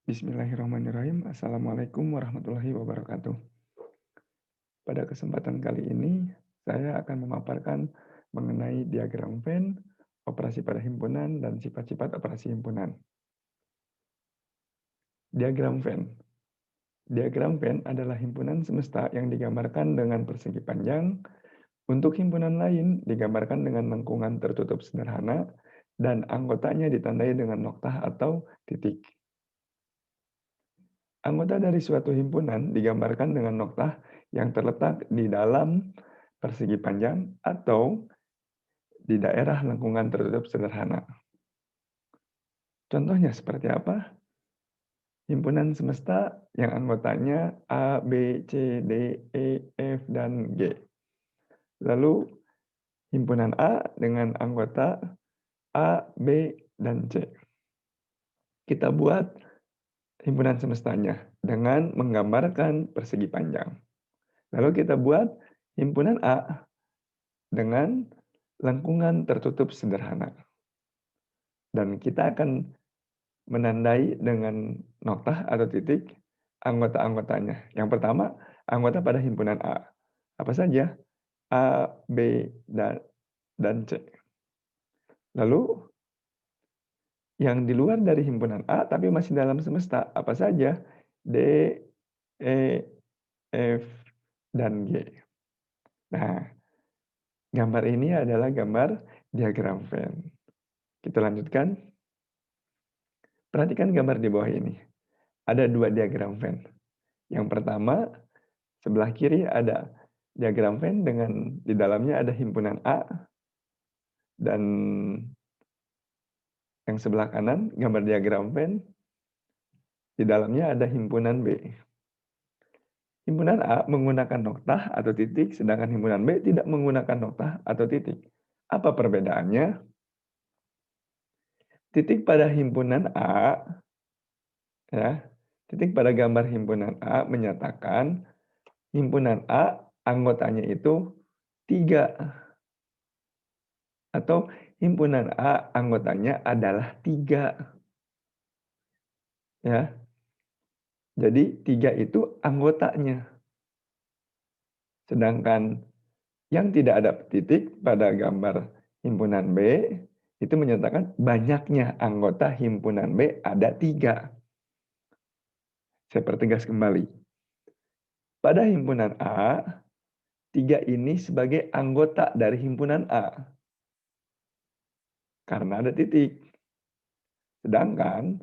Bismillahirrahmanirrahim. Assalamualaikum warahmatullahi wabarakatuh. Pada kesempatan kali ini, saya akan memaparkan mengenai diagram Venn, operasi pada himpunan, dan sifat-sifat operasi himpunan. Diagram Venn. Diagram Venn adalah himpunan semesta yang digambarkan dengan persegi panjang. Untuk himpunan lain digambarkan dengan lengkungan tertutup sederhana dan anggotanya ditandai dengan noktah atau titik. Anggota dari suatu himpunan digambarkan dengan noktah yang terletak di dalam persegi panjang atau di daerah lengkungan tertutup sederhana. Contohnya seperti apa? Himpunan semesta yang anggotanya A, B, C, D, E, F, dan G. Lalu himpunan A dengan anggota A, B, dan C. Kita buat himpunan semestanya dengan menggambarkan persegi panjang. Lalu kita buat himpunan A dengan lengkungan tertutup sederhana. Dan kita akan menandai dengan noktah atau titik anggota-anggotanya. Yang pertama, anggota pada himpunan A. Apa saja? A, B, dan C. Lalu, yang di luar dari himpunan A tapi masih dalam semesta, apa saja? D, E, F, dan G. Nah, gambar ini adalah gambar diagram Venn. Kita lanjutkan. Perhatikan gambar di bawah ini. Ada dua diagram Venn. Yang pertama, sebelah kiri ada diagram Venn dengan di dalamnya ada himpunan A, dan yang sebelah kanan gambar diagram Venn, di dalamnya ada himpunan B. Himpunan A menggunakan noktah atau titik, sedangkan himpunan B tidak menggunakan noktah atau titik. Apa perbedaannya? Titik pada himpunan A, ya, titik pada gambar himpunan A menyatakan himpunan A anggotanya itu 3. Atau himpunan A anggotanya adalah 3. Ya. Jadi 3 itu anggotanya. Sedangkan yang tidak ada titik pada gambar himpunan B itu menyatakan banyaknya anggota himpunan B ada 3. Saya pertegas kembali. Pada himpunan A, 3 ini sebagai anggota dari himpunan A. Karena ada titik. Sedangkan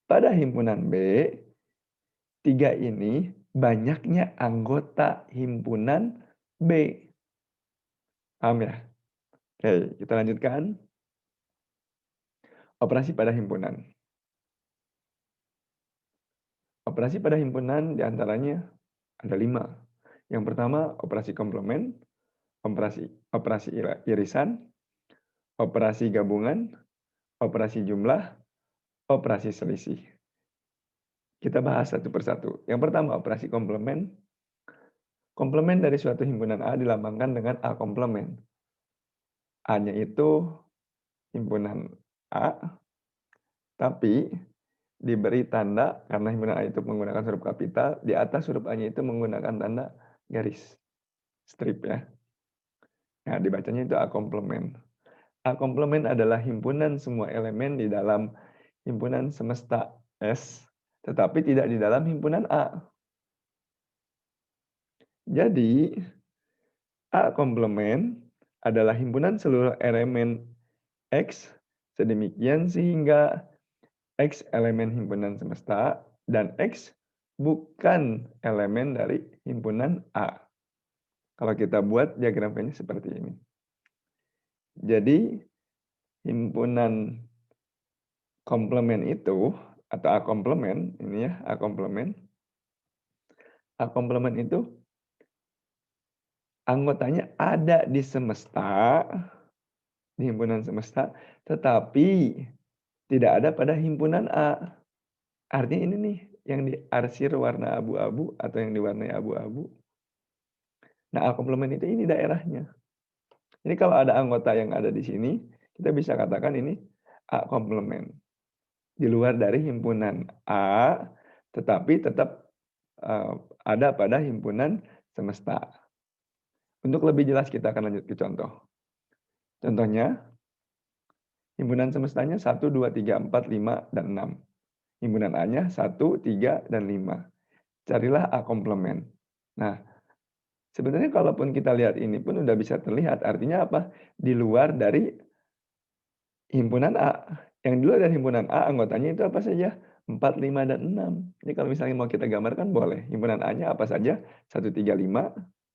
pada himpunan B, 3 ini banyaknya anggota himpunan B. Paham ya? Oke, kita lanjutkan. Operasi pada himpunan. Operasi pada himpunan diantaranya ada 5. Yang pertama, operasi komplement, operasi irisan, operasi gabungan, operasi jumlah, operasi selisih. Kita bahas satu persatu. Yang pertama, operasi komplement. Komplement dari suatu himpunan A dilambangkan dengan A komplement. A-nya itu himpunan A, tapi diberi tanda karena himpunan A itu menggunakan huruf kapital, di atas huruf A-nya itu menggunakan tanda garis, strip ya. Nah, dibacanya itu A komplement. A komplement adalah himpunan semua elemen di dalam himpunan semesta S, tetapi tidak di dalam himpunan A. Jadi, A komplement adalah himpunan seluruh elemen X, sedemikian sehingga X elemen himpunan semesta dan X bukan elemen dari himpunan A. Kalau kita buat diagram Venn seperti ini. Jadi, himpunan komplement itu atau A komplement, ini ya, A komplement. A komplement itu anggotanya ada di semesta, di himpunan semesta, tetapi tidak ada pada himpunan A. Artinya ini nih, yang diarsir warna abu-abu atau yang diwarnai abu-abu. Nah, A komplement itu ini daerahnya. Jadi kalau ada anggota yang ada di sini, kita bisa katakan ini A komplement. di luar dari himpunan A, tetapi tetap ada pada himpunan semesta. Untuk lebih jelas kita akan lanjut ke contoh. Contohnya, himpunan semestanya 1, 2, 3, 4, 5, dan 6. Himpunan A-nya 1, 3, dan 5. Carilah A komplement. Nah, sebenarnya kalaupun kita lihat ini pun udah bisa terlihat, artinya apa? Di luar dari himpunan A. Yang di luar dari himpunan A, anggotanya itu apa saja? 4, 5, dan 6. Jadi kalau misalnya mau kita gambarkan boleh. Himpunan A-nya apa saja? 1, 3, 5.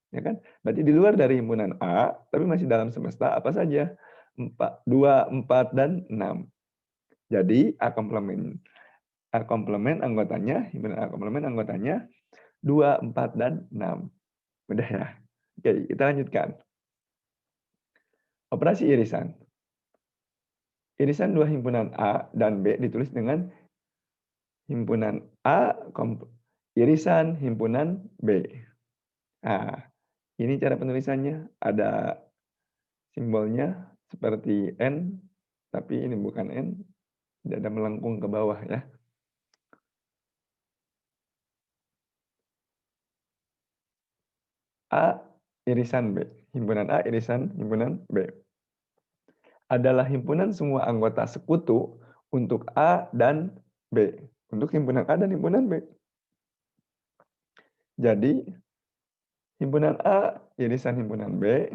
Ya kan? Berarti di luar dari himpunan A, tapi masih dalam semesta apa saja? 2, 4, dan 6. Jadi A komplement anggotanya, himpunan A komplement anggotanya 2, 4, dan 6. Udah ya? Oke, kita lanjutkan. Operasi irisan. Irisan dua himpunan A dan B ditulis dengan himpunan A irisan himpunan B. Nah, ini cara penulisannya. Ada simbolnya seperti N, tapi ini bukan N. Tidak ada melengkung ke bawah ya. A irisan B. Himpunan A irisan himpunan B. Adalah himpunan semua anggota sekutu untuk A dan B. Untuk himpunan A dan himpunan B. Jadi, himpunan A irisan himpunan B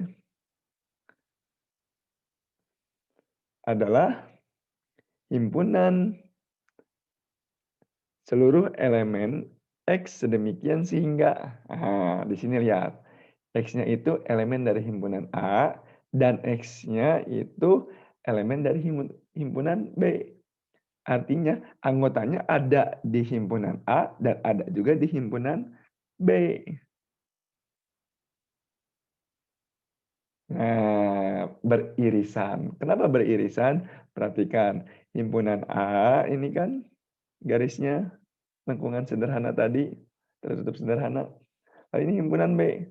adalah himpunan seluruh elemen X sedemikian sehingga, di sini lihat, X-nya itu elemen dari himpunan A, dan X-nya itu elemen dari himpunan B. Artinya anggotanya ada di himpunan A dan ada juga di himpunan B. Nah, beririsan. Kenapa beririsan? Perhatikan, himpunan A ini kan garisnya lengkungan sederhana tadi, tertutup sederhana. Lalu ini himpunan B.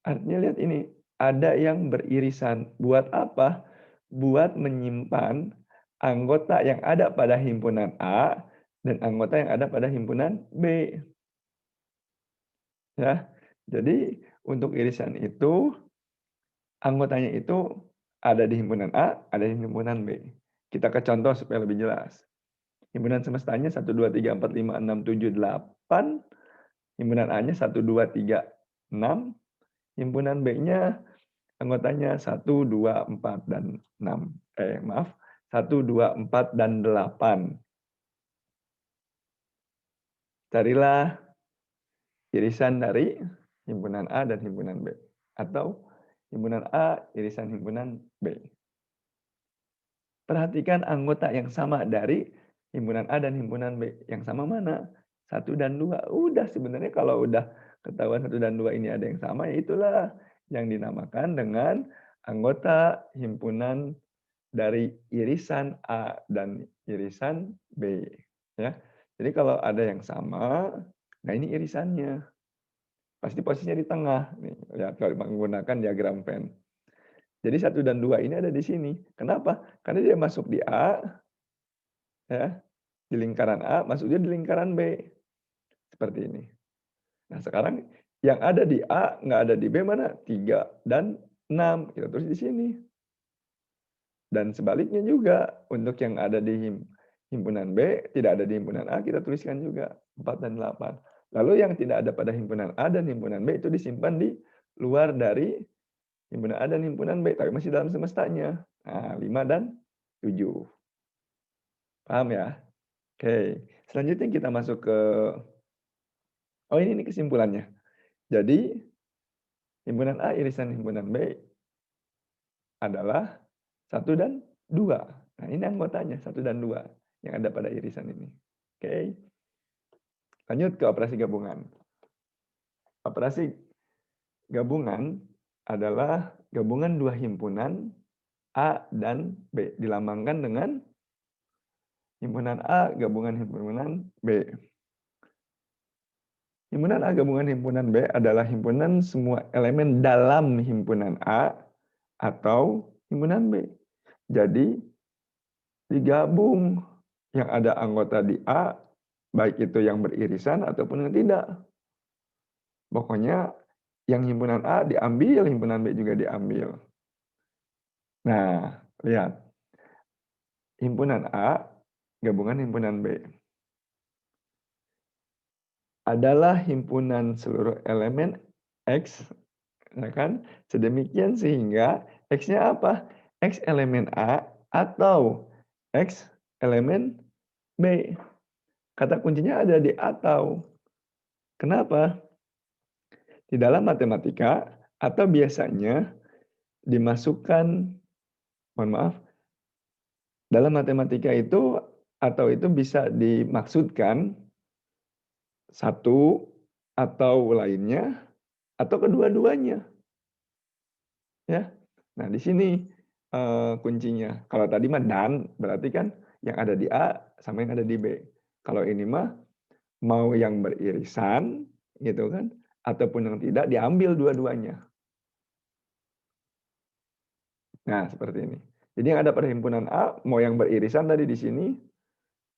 Artinya lihat ini, ada yang beririsan. Buat apa? Buat menyimpan anggota yang ada pada himpunan A dan anggota yang ada pada himpunan B. Ya. Jadi untuk irisan itu anggotanya itu ada di himpunan A, ada di himpunan B. Kita ke contoh supaya lebih jelas. Himpunan semestanya 1, 2, 3, 4, 5, 6, 7, 8. Himpunan A-nya 1, 2, 3, 6. Himpunan B-nya anggotanya 1, 2, 4, dan 6. Maaf, 1, 2, 4, dan 8. Carilah irisan dari himpunan A dan himpunan B. Atau himpunan A irisan himpunan B. Perhatikan anggota yang sama dari himpunan A dan himpunan B. Yang sama mana? 1 dan 2. Udah sebenarnya kalau udah ketahuan 1 dan 2 ini ada yang sama, ya itulah yang dinamakan dengan anggota himpunan dari irisan A dan irisan B. Ya. Jadi kalau ada yang sama, nah ini irisannya. Pasti posisinya di tengah. Nih, lihat kalau menggunakan diagram Venn. Jadi 1 dan 2 ini ada di sini. Kenapa? Karena dia masuk di A, ya, di lingkaran A, masuk dia di lingkaran B. Seperti ini. Nah, sekarang yang ada di A, nggak ada di B mana? 3 dan 6. Kita tulis di sini. Dan sebaliknya juga, untuk yang ada di himpunan B, tidak ada di himpunan A, kita tuliskan juga 4 dan 8. Lalu yang tidak ada pada himpunan A dan himpunan B itu disimpan di luar dari himpunan A dan himpunan B, tapi masih dalam semestanya. Nah, 5 dan 7. Paham ya? Oke. Selanjutnya kita masuk ke, oh ini kesimpulannya. Jadi, himpunan A irisan himpunan B adalah 1 dan 2. Nah, ini anggotanya 1 dan 2 yang ada pada irisan ini. Oke. Lanjut ke operasi gabungan. Operasi gabungan adalah gabungan dua himpunan A dan B. Dilambangkan dengan himpunan A gabungan himpunan B. Himpunan A gabungan himpunan B adalah himpunan semua elemen dalam himpunan A atau himpunan B. Jadi, digabung yang ada anggota di A, baik itu yang beririsan ataupun yang tidak. Pokoknya yang himpunan A diambil, himpunan B juga diambil. Nah, lihat. Himpunan A, gabungan himpunan B. Adalah himpunan seluruh elemen X, ya kan? Sedemikian sehingga X-nya apa? X elemen A atau X elemen B. Kata kuncinya ada di atau. Kenapa? Di dalam matematika atau biasanya dimasukkan, mohon maaf, dalam matematika itu atau itu bisa dimaksudkan satu atau lainnya atau kedua-duanya, ya. Nah, di sini, kuncinya. Kalau tadi mah dan, berarti kan yang ada di A sama yang ada di B. Kalau ini mah mau yang beririsan gitu kan, ataupun yang tidak diambil dua-duanya. Nah, seperti ini. Jadi yang ada pada himpunan A, mau yang beririsan tadi di sini,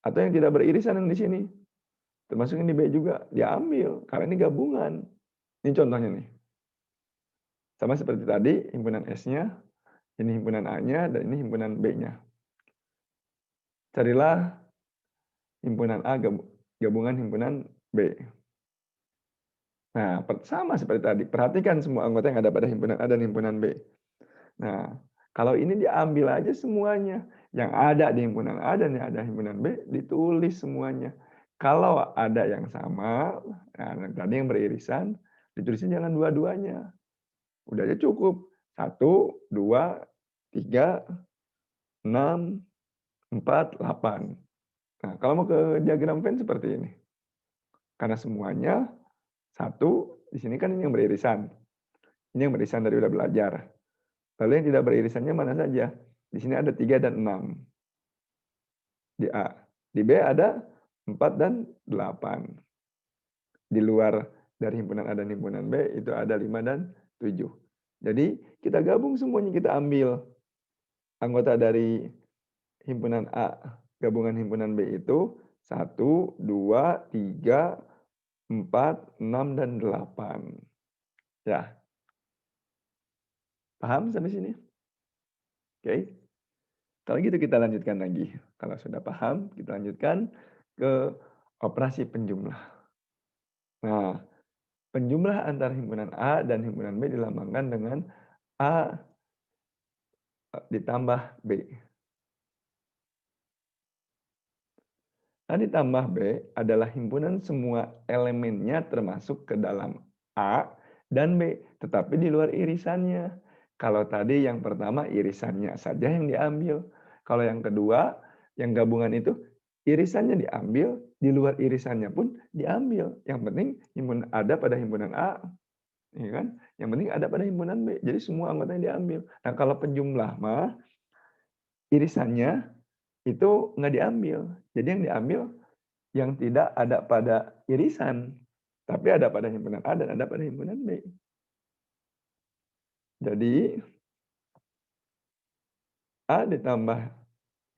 atau yang tidak beririsan yang di sini. Termasuk yang di B juga, diambil, karena ini gabungan. Ini contohnya nih. Sama seperti tadi, himpunan S-nya, ini himpunan A-nya, dan ini himpunan B-nya. Carilah himpunan A gabungan himpunan B. Nah, sama seperti tadi, perhatikan semua anggota yang ada pada himpunan A dan himpunan B. Nah, kalau ini diambil aja semuanya. Yang ada di himpunan A dan yang ada di himpunan B, ditulis semuanya. Kalau ada yang sama, nah tadi yang beririsan, ditulisnya jangan dua-duanya. Udah aja cukup. 1, 2, 3, 6, 4, 8. Nah, kalau mau ke diagram Venn seperti ini. Karena semuanya satu, di sini kan ini yang beririsan. Ini yang beririsan dari udah belajar. Lalu yang tidak beririsannya mana saja? Di sini ada 3 dan 6. Di A. Di B ada 4 dan 8. Di luar dari himpunan A dan himpunan B itu ada 5 dan 7. Jadi kita gabung semuanya, kita ambil anggota dari himpunan A, gabungan himpunan B itu 1, 2, 3, 4, 6, dan 8. Ya, paham sampai sini? Oke. Kalau gitu kita lanjutkan lagi. Kalau sudah paham, kita lanjutkan ke operasi penjumlah. Nah, penjumlah antara himpunan A dan himpunan B dilambangkan dengan A ditambah B. A ditambah B adalah himpunan semua elemennya termasuk ke dalam A dan B, tetapi di luar irisannya. Kalau tadi yang pertama irisannya saja yang diambil. Kalau yang kedua, yang gabungan itu irisannya diambil, di luar irisannya pun diambil. Yang penting ada pada himpunan A, ya kan? Yang penting ada pada himpunan B. Jadi semua anggotanya diambil. Nah, kalau penjumlah mah irisannya itu nggak diambil. Jadi yang diambil yang tidak ada pada irisan, tapi ada pada himpunan A dan ada pada himpunan B. Jadi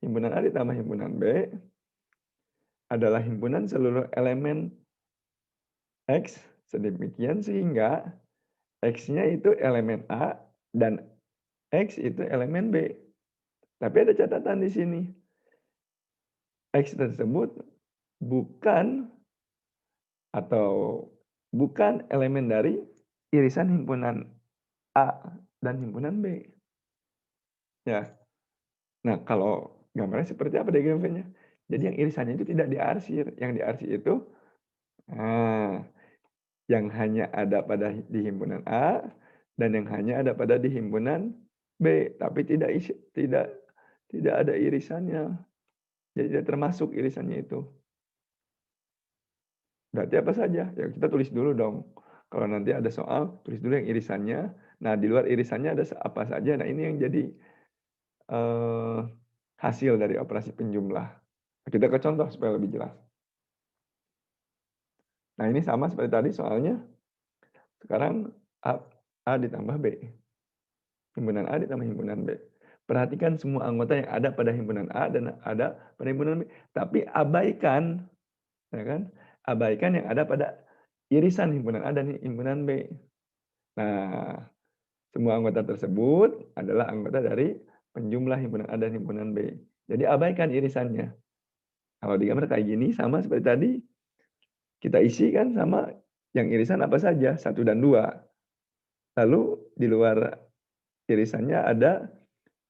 himpunan A ditambah himpunan B adalah himpunan seluruh elemen X sedemikian sehingga X-nya itu elemen A dan X itu elemen B. Tapi ada catatan di sini. X tersebut bukan atau bukan elemen dari irisan himpunan A dan himpunan B. Ya. Nah, kalau gambarnya seperti apa diagram Venn-nya? Jadi yang irisannya itu tidak diarsir. Yang diarsir itu nah, yang hanya ada pada di himpunan A dan yang hanya ada pada di himpunan B, tapi tidak ada irisannya. Jadi tidak termasuk irisannya itu. Berarti apa saja? Ya kita tulis dulu dong. Kalau nanti ada soal, tulis dulu yang irisannya. Nah, di luar irisannya ada apa saja. Nah, ini yang jadi hasil dari operasi penjumlah. Kita ke contoh supaya lebih jelas. Nah, ini sama seperti tadi soalnya. Sekarang A ditambah B. Himpunan A ditambah himpunan B. Perhatikan semua anggota yang ada pada himpunan A dan ada pada himpunan B. Tapi abaikan, ya kan? Abaikan yang ada pada irisan himpunan A dan himpunan B. Nah, semua anggota tersebut adalah anggota dari penjumlah himpunan A dan himpunan B. Jadi abaikan irisannya. Kalau digambar kayak gini, sama seperti tadi, kita isi kan sama yang irisan apa saja, 1 dan 2. Lalu di luar irisannya ada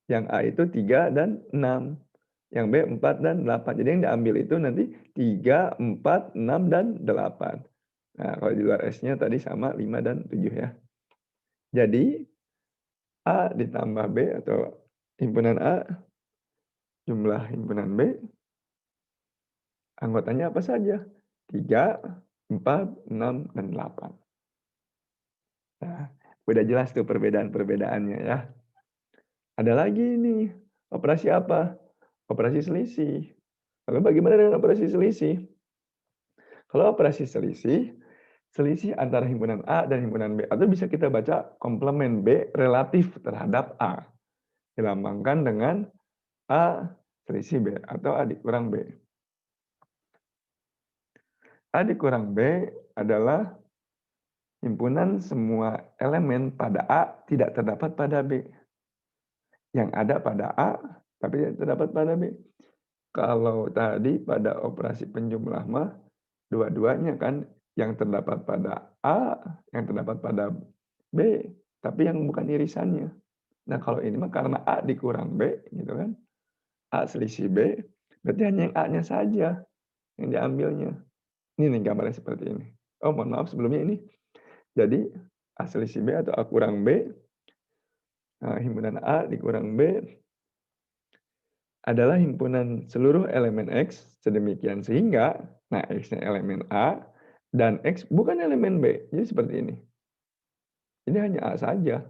yang A itu 3 dan 6. Yang B 4 dan 8. Jadi yang diambil itu nanti 3, 4, 6, dan 8. Nah, kalau di luar S-nya tadi sama 5 dan 7 ya. Jadi A ditambah B atau himpunan A, jumlah himpunan B, anggotanya apa saja? 3, 4, 6, dan 8. Nah, udah jelas tuh perbedaan-perbedaannya ya. Ada lagi nih, operasi apa? Operasi selisih. Lalu bagaimana dengan operasi selisih? Kalau operasi selisih, selisih antara himpunan A dan himpunan B, atau bisa kita baca komplement B relatif terhadap A. Dilambangkan dengan A selisih B atau A dikurang B. A dikurang B adalah himpunan semua elemen pada A tidak terdapat pada B. Yang ada pada A, tapi tidak terdapat pada B. Kalau tadi pada operasi penjumlah mah, dua-duanya kan yang terdapat pada A, yang terdapat pada B, tapi yang bukan irisannya. Nah, kalau ini mah karena A dikurang B, gitu kan. A selisih B, berarti hanya yang A-nya saja yang diambilnya. Ini nih gambarnya seperti ini. Oh, mohon maaf sebelumnya ini. Jadi, A selisih B atau A kurang B, himpunan A dikurang B, adalah himpunan seluruh elemen X sedemikian sehingga, nah X-nya elemen A, dan X bukan elemen B. Jadi seperti ini. Ini hanya A saja.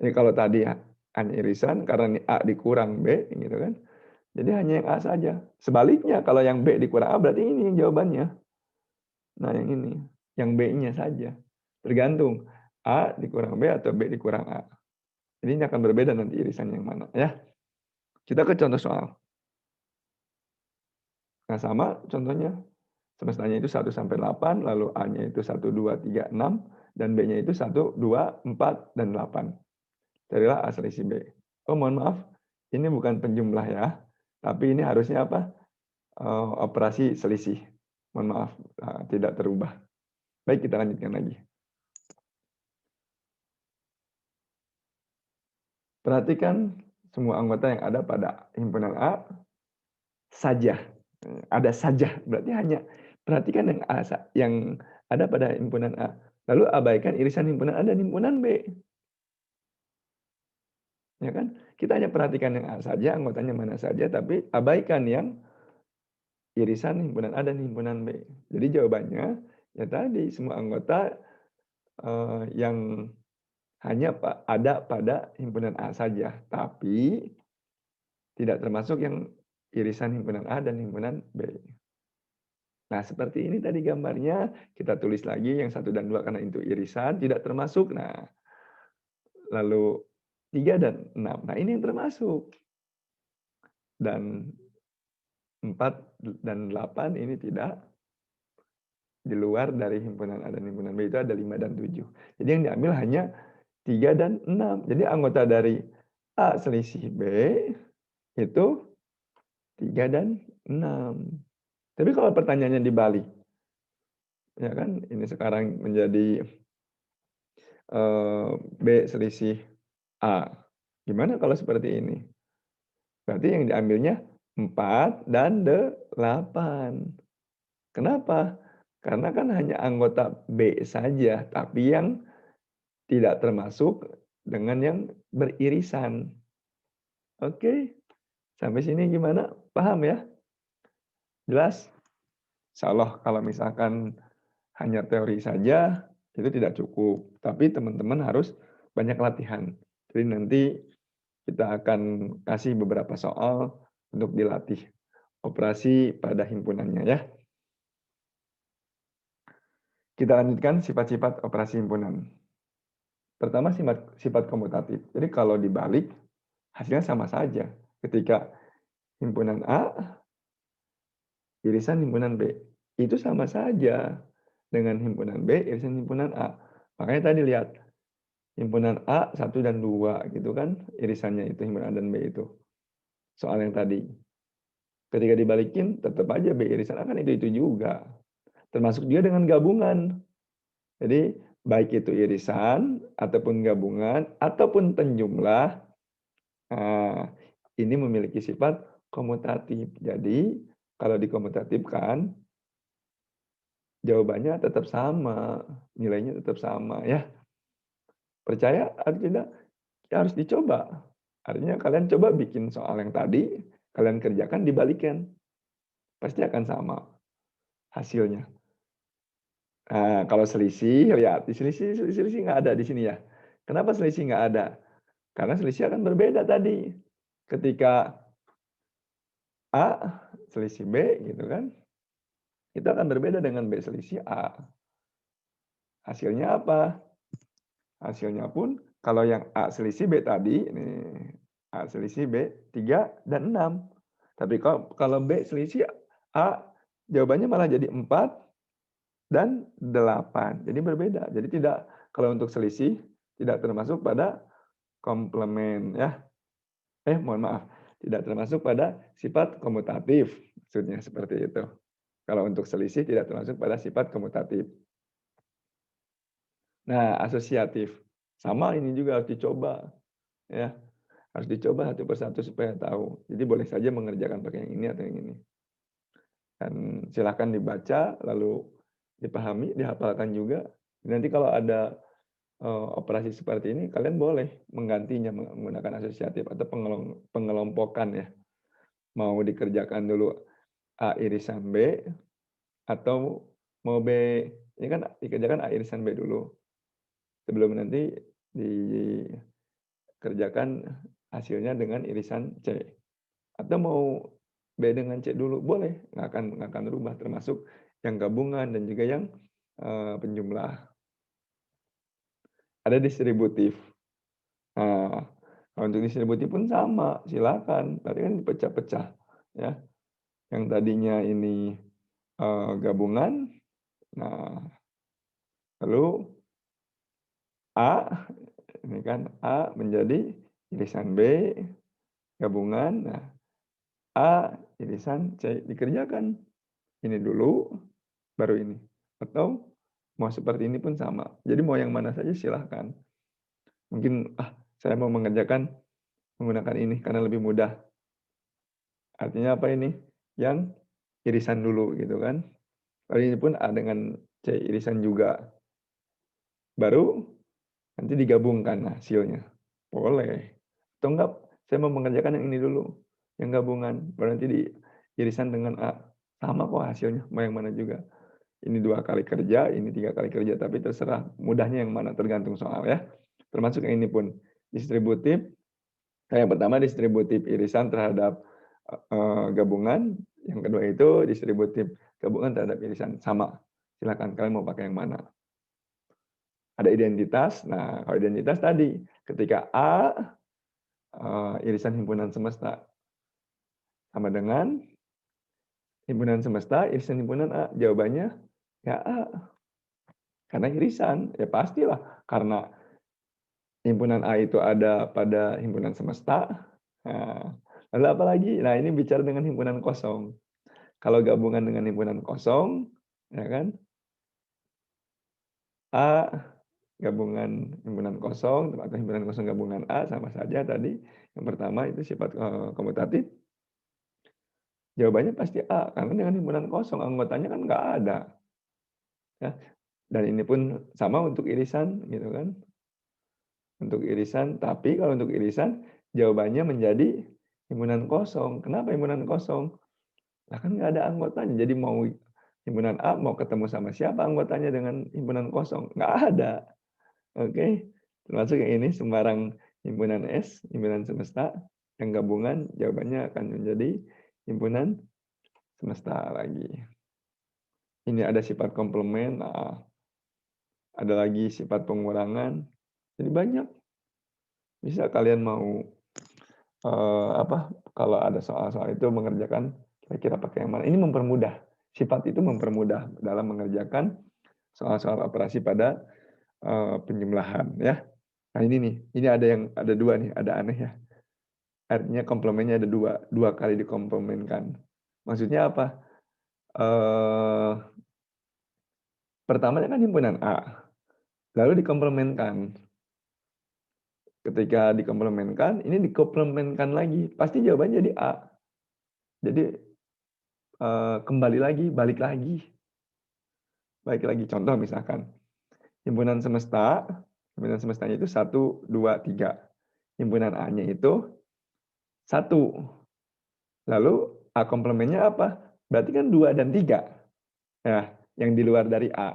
Ini kalau tadi hanya irisan, karena ini A dikurang B, gitu kan. Jadi hanya yang A saja. Sebaliknya, kalau yang B dikurang A, berarti ini yang jawabannya. Nah, yang ini. Yang B-nya saja. Tergantung. A dikurang B atau B dikurang A. Jadi ini akan berbeda nanti irisan yang mana. Ya. Kita ke contoh soal. Nah, sama contohnya. Semestanya itu 1 sampai 8, lalu A-nya itu 1, 2, 3, 6, dan B-nya itu 1, 2, 4, dan 8. Carilah A selisih B. Oh, mohon maaf. Ini bukan penjumlah ya. Tapi ini harusnya apa? Operasi selisih. Mohon maaf, tidak terubah. Baik, kita lanjutkan lagi. Perhatikan semua anggota yang ada pada himpunan A saja. Ada saja, berarti hanya perhatikan yang A yang ada pada himpunan A. Lalu abaikan irisan himpunan A dan himpunan B. Ya kan? Kita hanya perhatikan yang A saja, anggotanya mana saja, tapi abaikan yang irisan himpunan A dan himpunan B. Jadi jawabannya ya tadi semua anggota yang hanya ada pada himpunan A saja, tapi tidak termasuk yang irisan himpunan A dan himpunan B. Nah, seperti ini tadi gambarnya, kita tulis lagi yang 1 dan 2 karena itu irisan, tidak termasuk. Nah, lalu 3 dan 6. Nah, ini yang termasuk. Dan 4 dan 8 ini tidak. Di luar dari himpunan A dan himpunan B itu ada 5 dan 7. Jadi yang diambil hanya 3 dan 6. Jadi anggota dari A selisih B itu 3 dan 6. Tapi kalau pertanyaannya dibalik, ya kan ini sekarang menjadi B selisih A. Gimana kalau seperti ini? Berarti yang diambilnya 4 dan 8. Kenapa? Karena kan hanya anggota B saja, tapi yang tidak termasuk dengan yang beririsan. Oke, sampai sini gimana? Paham ya? Jelas? Insyaallah kalau misalkan hanya teori saja, itu tidak cukup. Tapi teman-teman harus banyak latihan. Jadi nanti kita akan kasih beberapa soal untuk dilatih operasi pada himpunannya ya. Kita lanjutkan sifat-sifat operasi himpunan. Pertama sifat komutatif. Jadi kalau dibalik, hasilnya sama saja. Ketika himpunan A, irisan himpunan B, itu sama saja dengan himpunan B, irisan himpunan A. Makanya tadi lihat, himpunan A 1 dan 2 gitu kan, irisannya itu himpunan A dan B itu. Soal yang tadi. Ketika dibalikin tetap aja B irisan A kan itu juga. Termasuk juga dengan gabungan. Jadi baik itu irisan ataupun gabungan ataupun penjumlah, ini memiliki sifat komutatif. Jadi kalau dikomutatifkan, jawabannya tetap sama, nilainya tetap sama ya. Percaya atau tidak? Ya harus dicoba. Artinya kalian coba bikin soal yang tadi, kalian kerjakan dibalikin. Pasti akan sama hasilnya. Nah, kalau selisih, lihat, selisih nggak ada di sini ya. Kenapa selisih nggak ada? Karena selisih akan berbeda tadi. Ketika A selisih B gitu kan, itu akan berbeda dengan B selisih A. Hasilnya apa? Hasilnya pun kalau yang A selisih B tadi, nih, A selisih B 3 dan 6. Tapi kalau B selisih A, jawabannya malah jadi 4 dan 8. Jadi berbeda. Jadi tidak, kalau untuk selisih tidak termasuk pada komplement ya. Mohon maaf, tidak termasuk pada sifat komutatif. Maksudnya seperti itu. Kalau untuk selisih tidak termasuk pada sifat komutatif. Nah, asosiatif. Sama ini juga harus dicoba. Ya, harus dicoba satu persatu supaya tahu. Jadi boleh saja mengerjakan pakai yang ini atau yang ini. Dan silakan dibaca, lalu dipahami, dihafalkan juga. Nanti kalau ada operasi seperti ini, kalian boleh menggantinya menggunakan asosiatif atau pengelompokan ya. Mau dikerjakan dulu A irisan B, atau mau B, ini kan dikerjakan A irisan B dulu. Sebelum nanti dikerjakan hasilnya dengan irisan C. Atau mau B dengan C dulu, boleh, nggak akan berubah, termasuk yang gabungan dan juga yang penjumlah. Ada distributif. Nah, kalau untuk distributif pun sama, silakan. Berarti kan dipecah-pecah, ya. Yang tadinya ini gabungan, nah lalu A, ini kan A menjadi irisan B gabungan, nah A irisan C dikerjakan. Ini dulu, baru ini. Atau mau seperti ini pun sama. Jadi mau yang mana saja silahkan. Mungkin, saya mau mengerjakan menggunakan ini karena lebih mudah. Artinya apa ini? Yang irisan dulu gitu kan. Lalu ini pun A dengan C irisan juga. Baru nanti digabungkan hasilnya. Boleh. Atau enggak, saya mau mengerjakan yang ini dulu. Yang gabungan. Baru nanti di irisan dengan A. Sama kok hasilnya, mau yang mana juga. Ini 2 kali kerja, ini 3 kali kerja, tapi terserah mudahnya yang mana, tergantung soal ya. Termasuk yang ini pun distributif. Yang pertama distributif irisan terhadap gabungan, yang kedua itu distributif gabungan terhadap irisan. Sama, silakan kalian mau pakai yang mana. Ada identitas. Nah, kalau identitas tadi ketika A irisan himpunan semesta sama dengan himpunan semesta irisan himpunan A, jawabannya ya A. Karena irisan, ya pastilah karena himpunan A itu ada pada himpunan semesta. Nah, lalu apa lagi? Nah, ini bicara dengan himpunan kosong. Kalau gabungan dengan himpunan kosong, ya kan? A gabungan himpunan kosong atau himpunan kosong gabungan A sama saja tadi. Yang pertama itu sifat komutatif. Jawabannya pasti A, karena dengan himpunan kosong anggotanya kan nggak ada. Ya. Dan ini pun sama untuk irisan, gitu kan? Untuk irisan, tapi kalau untuk irisan jawabannya menjadi himpunan kosong. Kenapa himpunan kosong? Lah kan nggak ada anggotanya. Jadi mau himpunan A mau ketemu sama siapa anggotanya dengan himpunan kosong? Nggak ada. Oke. Termasuk yang ini sembarang himpunan S, himpunan semesta, yang gabungan jawabannya akan menjadi himpunan semesta lagi. Ini ada sifat komplement, ada lagi sifat pengurangan. Jadi banyak. Bisa kalian mau apa, kalau ada soal-soal itu mengerjakan kira-kira pakai yang mana. Ini mempermudah, sifat itu mempermudah dalam mengerjakan soal-soal operasi pada, penjumlahan ya. Nah ini nih, ini ada 2 nih, ada aneh ya. Artinya komplemennya ada 2 kali dikomplemenkan. Maksudnya apa? Eee, Pertamanya kan himpunan A, lalu dikomplemenkan. Ketika dikomplemenkan, ini dikomplemenkan lagi, pasti jawabannya jadi A. Jadi, kembali lagi, balik lagi. Contoh misalkan, himpunan semesta, himpunan semestanya itu 1, 2, 3. Himpunan A-nya itu 1. Lalu A komplemennya apa? Berarti kan 2 dan 3. Nah, yang di luar dari A.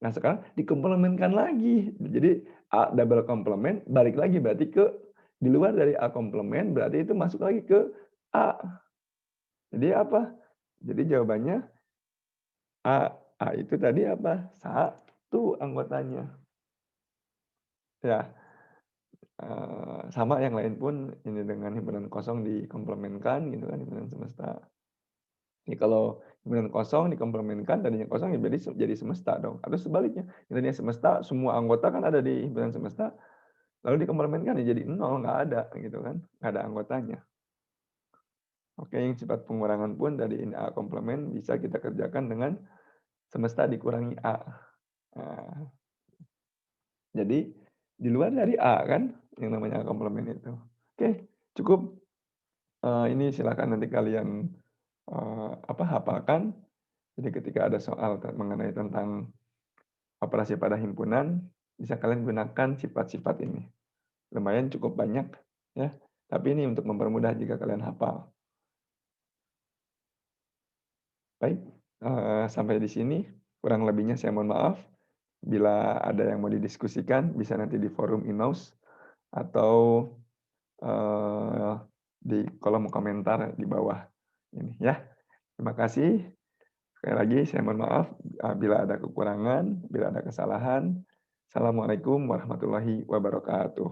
Nah, sekarang dikomplemenkan lagi. Jadi A double komplement, balik lagi berarti ke di luar dari A komplement, berarti itu masuk lagi ke A. Jadi apa? Jadi jawabannya A. A itu tadi apa? 1 anggotanya. Ya, sama yang lain pun ini dengan himpunan kosong dikomplemenkan gitu kan, himpunan semesta. Ini kalau himpunan kosong dikomplemenkan, tadinya kosong ya jadi semesta dong, atau sebaliknya, yang tadinya semesta, semua anggota kan ada di himpunan semesta, lalu dikomplemenkan ya jadi 0, nggak ada gitu kan, nggak ada anggotanya. Oke, yang sifat pengurangan pun dari ini A komplement bisa kita kerjakan dengan semesta dikurangi A. Nah, jadi di luar dari A kan, yang namanya A komplement itu. Oke, cukup, ini silakan nanti kalian, hafalkan. Jadi ketika ada soal mengenai tentang operasi pada himpunan, bisa kalian gunakan sifat-sifat ini. Lumayan cukup banyak ya, tapi ini untuk mempermudah jika kalian hafal. Baik, sampai di sini, kurang lebihnya saya mohon maaf. Bila ada yang mau didiskusikan, bisa nanti di forum Inaus atau, eee, di kolom komentar di bawah ini ya. Terima kasih. Sekali lagi saya mohon maaf, bila ada kekurangan, bila ada kesalahan. Assalamualaikum warahmatullahi wabarakatuh.